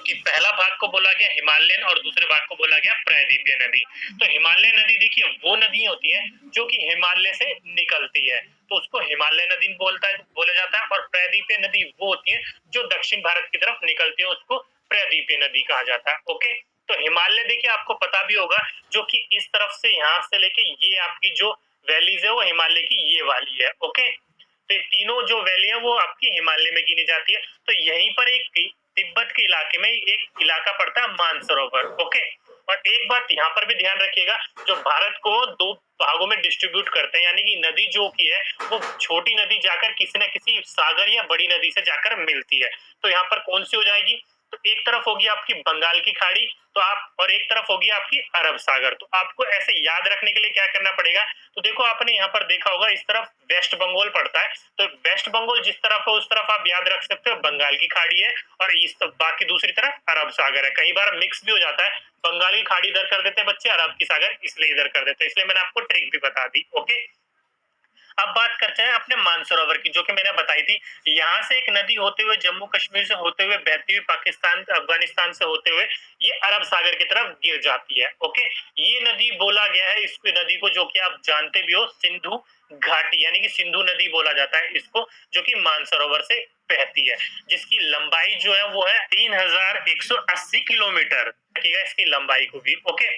कि पहला भाग को बोला गया हिमालयन और दूसरे भाग को बोला गया प्रायद्वीपीय नदी। तो हिमालय नदी देखिए वो नदी होती है जो कि हिमालय से निकलती है, तो उसको हिमालय नदी बोला जाता है। और प्रायद्वीपीय नदी वो होती है जो दक्षिण भारत की तरफ निकलती है, उसको प्रायद्वीपीय नदी कहा जाता है। ओके, तो हिमालय देखिए आपको पता भी होगा जो कि इस तरफ से यहाँ से लेके ये आपकी जो वैलीज है वो हिमालय की ये वाली है। ओके, तो ये तीनों जो वैली है वो आपकी हिमालय में गिनी जाती है। तो यहीं पर एक तिब्बत के इलाके में एक इलाका पड़ता है मानसरोवर। ओके, और एक बात यहाँ पर भी ध्यान रखिएगा, जो भारत को दो भागों में डिस्ट्रीब्यूट करते हैं, यानी कि नदी जो की है वो छोटी नदी जाकर किसी न किसी सागर या बड़ी नदी से जाकर मिलती है। तो यहाँ पर कौन सी हो जाएगी, तो एक तरफ होगी आपकी बंगाल की खाड़ी, तो आप और एक तरफ होगी आपकी अरब सागर। तो आपको ऐसे याद रखने के लिए क्या करना पड़ेगा, तो देखो आपने यहाँ पर देखा होगा इस तरफ वेस्ट बंगाल पड़ता है, तो वेस्ट बंगाल जिस तरफ है उस तरफ आप याद रख सकते हो बंगाल की खाड़ी है, और इस बाकी दूसरी तरफ अरब सागर है। कई बार मिक्स भी हो जाता है, बंगाल की खाड़ी इधर कर देते हैं बच्चे, अरब की सागर इसलिए इधर कर देते हैं, इसलिए मैंने आपको ट्रिक भी बता दी। ओके, अब बात करते हैं अपने मानसरोवर की, जो कि मैंने बताई थी। यहाँ से एक नदी होते हुए जम्मू कश्मीर से होते हुए बहती हुई पाकिस्तान अफगानिस्तान से होते हुए ये अरब सागर की तरफ गिर जाती है। ओके, ये नदी बोला गया है इस नदी को, जो कि आप जानते भी हो, सिंधु घाटी यानी कि सिंधु नदी बोला जाता है इसको, जो कि मानसरोवर से बहती है, जिसकी लंबाई जो है वो है 3180 किलोमीटर। इसकी लंबाई को भी। ओके,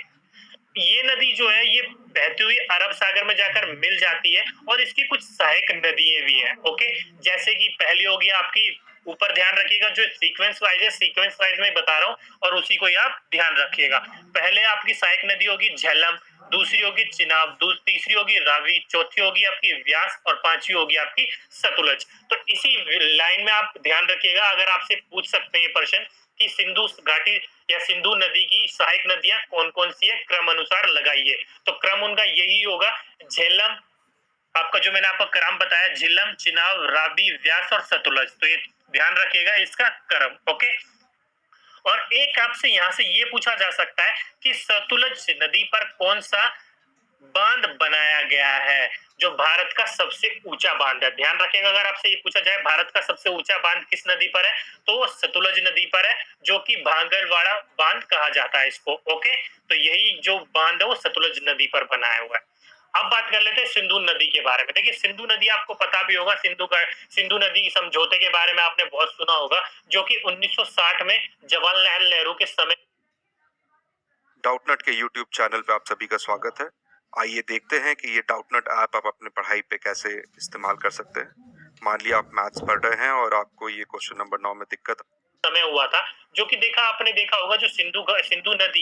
ये नदी जो है ये बहती हुई अरब सागर में जाकर मिल जाती है, और इसकी कुछ सहायक नदियां भी हैं। ओके, जैसे कि पहली होगी आपकी, ऊपर ध्यान रखिएगा जो सीक्वेंस वाइज है, सीक्वेंस वाइज में बता रहा हूँ और उसी को ही आप ध्यान रखिएगा। पहले आपकी सहायक नदी होगी झेलम, दूसरी होगी चिनाब, तीसरी होगी रावी, चौथी होगी आपकी व्यास, और पांचवी होगी आपकी सतलुज। तो इसी लाइन में आप ध्यान रखिएगा, अगर आपसे पूछ सकते हैं ये प्रश्न कि सिंधु घाटी या सिंधु नदी की सहायक नदियां कौन कौन सी है, क्रम अनुसार लगाइए, तो क्रम उनका यही होगा, झेलम, आपका जो मैंने आपको क्रम बताया, झेलम, चिनाब, रावी, व्यास और सतलुज। तो ये ध्यान रखिएगा इसका क्रम। ओके, और एक आपसे यहाँ से ये पूछा जा सकता है कि सतलुज नदी पर कौन सा बांध बनाया गया है, जो भारत का सबसे ऊंचा बांध है। ध्यान रखिएगा, अगर आपसे ये पूछा जाए भारत का सबसे ऊंचा बांध किस नदी पर है, तो वो सतलुज नदी पर है, जो कि भांगरवाड़ा बांध कहा जाता है इसको। ओके, तो यही जो बांध है वो सतलुज नदी पर बनाया हुआ है। अब बात कर लेते हैं सिंधु नदी के बारे में। देखिए सिंधु नदी आपको पता भी होगा, सिंधु नदी समझौते के बारे में आपने बहुत सुना होगा, जो कि 1960 में जवाहरलाल नेहरू के समय। डाउटनट के यूट्यूब चैनल पे आप सभी का स्वागत है। आइए देखते हैं कि ये डाउटनट ऐप आप अपने पढ़ाई पे कैसे इस्तेमाल कर सकते हैं। मान लिया आप मैथ्स पढ़ रहे हैं और आपको ये क्वेश्चन नंबर 9 में दिक्कत समय हुआ था, जो कि आपने देखा होगा, जो सिंधु नदी